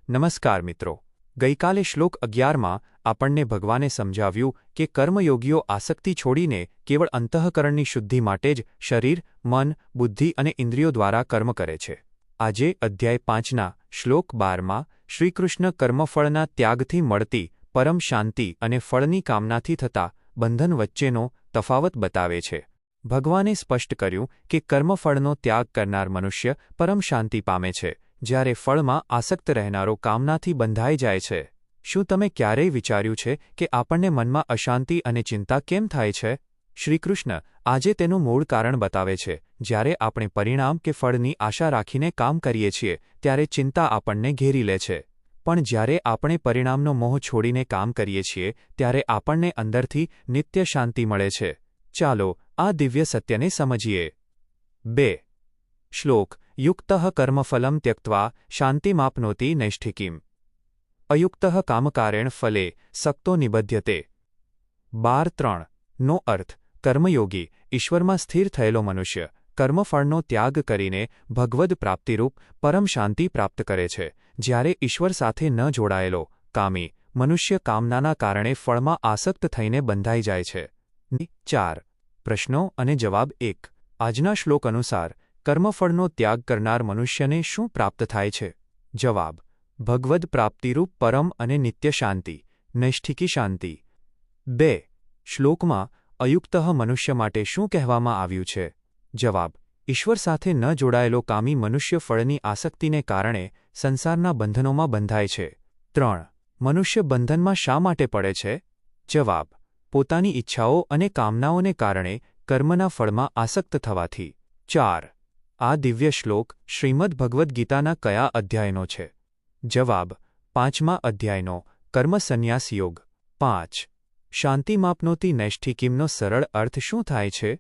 નમસ્કાર મિત્રો, ગઈકાલે શ્લોક 11માં આપણને ભગવાને સમજાવ્યું કે કર્મયોગીઓ આસક્તિ છોડીને કેવળ અંતઃકરણની શુદ્ધિ માટે જ શરીર, મન, બુદ્ધિ અને ઇન્દ્રિયો દ્વારા કર્મ કરે છે. આજે અધ્યાય 5ના શ્લોક 12માં શ્રીકૃષ્ણ કર્મફળના ત્યાગથી મળતી પરમ શાંતિ અને ફળની કામનાથી થતા બંધન વચ્ચેનો તફાવત બતાવે છે. ભગવાને સ્પષ્ટ કર્યું કે કર્મફળનો ત્યાગ કરનાર મનુષ્ય પરમ શાંતિ પામે છે, જ્યારે ફળમાં આસક્ત રહેનારો કામનાથી બંધાઈ જાય છે. શું તમે ક્યારેય વિચાર્યું છે કે આપણને મનમાં અશાંતિ અને ચિંતા કેમ થાય છે? શ્રીકૃષ્ણ આજે તેનું મૂળ કારણ બતાવે છે. જ્યારે આપણે પરિણામ કે ફળની આશા રાખીને કામ કરીએ છીએ ત્યારે ચિંતા આપણને ઘેરી લે છે. પણ જ્યારે આપણે પરિણામનો મોહ છોડીને કામ કરીએ છીએ ત્યારે આપણને અંદરથી નિત્ય શાંતિ મળે છે. ચાલો આ દિવ્ય સત્યને સમજીએ. 2. શ્લોક યુક્તઃ કર્મફલમ ત્યક્ત્વા શાંતિમાપ્નોતિ નૈષ્ઠિકીમ. અયુક્તઃ કામકારેણ ફલે સક્તો નિબધ્યતે. 12.3 નો અર્થ કર્મયોગી, ઈશ્વરમાં સ્થિર થયેલો મનુષ્ય કર્મફળનો ત્યાગ કરીને ભગવદ પ્રાપ્તિરૂપ પરમ શાંતિ પ્રાપ્ત કરે છે, જ્યારે ઈશ્વર સાથે ન જોડાયેલો કામી મનુષ્ય કામનાના કારણે ફળમાં આસક્ત થઈને બંધાઈ જાય છે. 4 પ્રશ્નો અને જવાબ. 1. આજના શ્લોક અનુસાર કર્મફળનો ત્યાગ કરનાર મનુષ્યને શું પ્રાપ્ત થાય છે? જવાબ: ભગવદ પ્રાપ્તિરૂપ પરમ અને નિત્ય શાંતિ, નૈષ્ઠિકી શાંતિ. 2. શ્લોકમાં અયુક્તઃ મનુષ્ય માટે શું કહેવામાં આવ્યું છે? જવાબ: ઈશ્વર સાથે ન જોડાયેલો કામી મનુષ્ય ફળની આસક્તિને કારણે સંસારના બંધનોમાં બંધાય છે. 3. મનુષ્ય બંધનમાં શા માટે પડે છે? જવાબ: પોતાની ઈચ્છાઓ અને કામનાઓને કારણે કર્મના ફળમાં આસક્ત થવાથી. 4. આ દિવ્ય શ્લોક શ્રીમદ્ ભગવદ્ ગીતાના કયા અધ્યાયનો છે? જવાબ: 5મા અધ્યાયનો, કર્મ સંન્યાસ યોગ. 5. શાંતિમાપ્નોતિ નૈષ્ઠિકીમનો સરળ અર્થ શું થાય છે?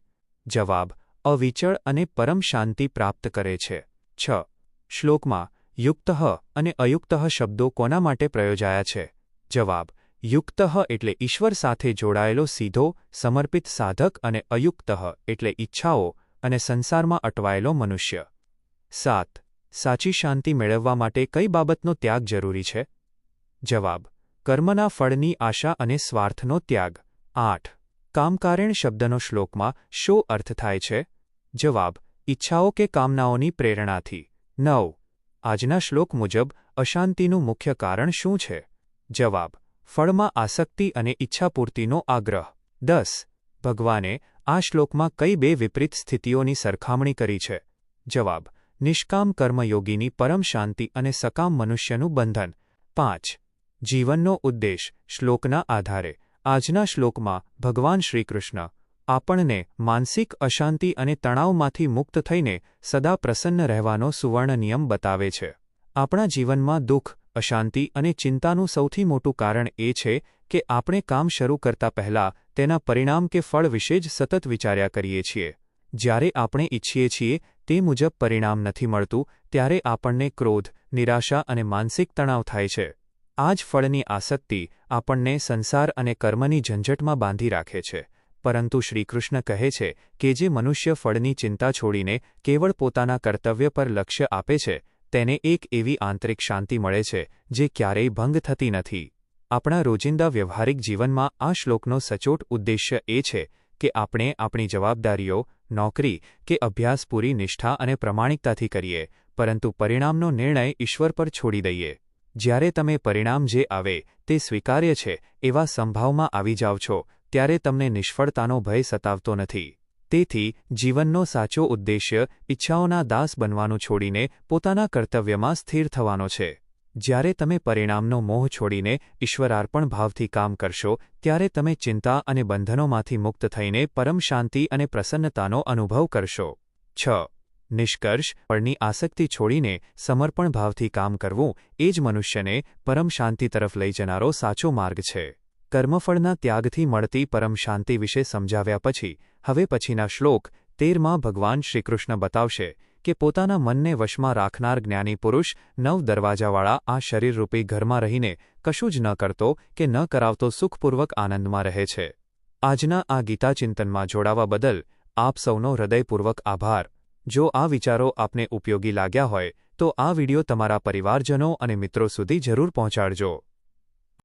જવાબ: અવિચળ અને પરમ શાંતિ પ્રાપ્ત કરે છે. 6. શ્લોકમાં યુક્તઃ અને અયુક્તઃ શબ્દો કોના માટે પ્રયોજાયા છે? જવાબ: યુક્તઃ એટલે ઈશ્વર સાથે જોડાયેલો સીધો સમર્પિત સાધક અને અયુક્તઃ એટલે ઈચ્છાઓ અને સંસારમાં અટવાયેલો મનુષ્ય. 7. સાચી શાંતિ મેળવવા માટે કઈ બાબતનો ત્યાગ જરૂરી છે? જવાબ: કર્મના ફળની આશા અને સ્વાર્થનો ત્યાગ. 8. કામકારેણ શબ્દનો શ્લોકમાં શો અર્થ થાય છે? જવાબ: ઈચ્છાઓ કે કામનાઓની પ્રેરણાથી. 9. આજના શ્લોક મુજબ અશાંતિનું મુખ્ય કારણ શું છે? જવાબ: ફળમાં આસક્તિ અને ઈચ્છાપૂર્તિનો આગ્રહ. 10. ભગવાને આ શ્લોકમાં કઈ બે વિપરીત સ્થિતિઓની સરખામણી કરી છે? જવાબ: નિષ્કામ કર્મયોગીની પરમ શાંતિ અને સકામ મનુષ્યનું બંધન. 5. જીવનનો ઉદ્દેશ શ્લોકના આધારે. આજના શ્લોકમાં ભગવાન શ્રીકૃષ્ણ આપણને માનસિક અશાંતિ અને તણાવમાંથી મુક્ત થઈને સદા પ્રસન્ન રહેવાનો સુવર્ણ નિયમ બતાવે છે. આપણા જીવનમાં દુઃખ, અશાંતિ અને ચિંતાનું સૌથી મોટું કારણ એ છે કે આપણે કામ શરૂ કરતા પહેલા તેના પરિણામ કે ફળ વિશે જ સતત વિચાર્યા કરીએ છીએ. જ્યારે આપણે ઈચ્છીએ છીએ તે મુજબ પરિણામ નથી મળતું ત્યારે આપણને ક્રોધ, નિરાશા અને માનસિક તણાવ થાય છે. આ જ ફળની આસક્તિ આપણને સંસાર અને કર્મની ઝંઝટમાં બાંધી રાખે છે. પરંતુ શ્રીકૃષ્ણ કહે છે કે જે મનુષ્ય ફળની ચિંતા છોડીને કેવળ પોતાના કર્તવ્ય પર લક્ષ્ય આપે છે તેને એક એવી આંતરિક શાંતિ મળે છે જે ક્યારેય ભંગ થતી નથી. આપણા રોજિંદા વ્યવહારિક જીવનમાં આ શ્લોકનો સચોટ ઉદ્દેશ્ય એ છે કે આપણે આપણી જવાબદારીઓ, નોકરી કે અભ્યાસ પૂરી નિષ્ઠા અને પ્રમાણિકતાથી કરીએ, પરંતુ પરિણામનો નિર્ણય ઈશ્વર પર છોડી દઈએ. જ્યારે તમે પરિણામ જે આવે તે સ્વીકાર્ય છે એવા સંભાવમાં આવી જાઓ છો ત્યારે તમને નિષ્ફળતાનો ભય સતાવતો નથી. તેથી જીવનનો સાચો ઉદ્દેશ્ય ઈચ્છાઓના દાસ બનવાનું છોડીને પોતાના કર્તવ્યમાં સ્થિર થવાનો છે. જ્યારે તમે પરિણામનો મોહ છોડીને ઈશ્વરાર્પણ ભાવથી કામ કરશો ત્યારે તમે ચિંતા અને બંધનોમાંથી મુક્ત થઈને પરમ શાંતિ અને પ્રસન્નતાનો અનુભવ કરશો. 6. નિષ્કર્ષ ફળની આસક્તિ છોડીને સમર્પણ ભાવથી કામ કરવું એ જ મનુષ્યને પરમ શાંતિ તરફ લઈ જનારો સાચો માર્ગ છે. કર્મફળના ત્યાગથી મળતી પરમ શાંતિ વિશે સમજાવ્યા પછી હવે પછીના શ્લોક 13માં ભગવાન શ્રીકૃષ્ણ બતાવશે કે પોતાના મનને વશમાં રાખનાર જ્ઞાની પુરુષ 9 દરવાજાવાળા આ શરીરરૂપી ઘરમાં રહીને કશું જ ન કરતો કે ન કરાવતો સુખપૂર્વક આનંદમાં રહે છે. આજના આ ગીતાચિંતનમાં જોડાવા બદલ આપ સૌનો હૃદયપૂર્વક આભાર. જો આ વિચારો આપને ઉપયોગી લાગ્યા હોય તો આ વિડિયો તમારા પરિવારજનો અને મિત્રો સુધી જરૂર પહોંચાડજો.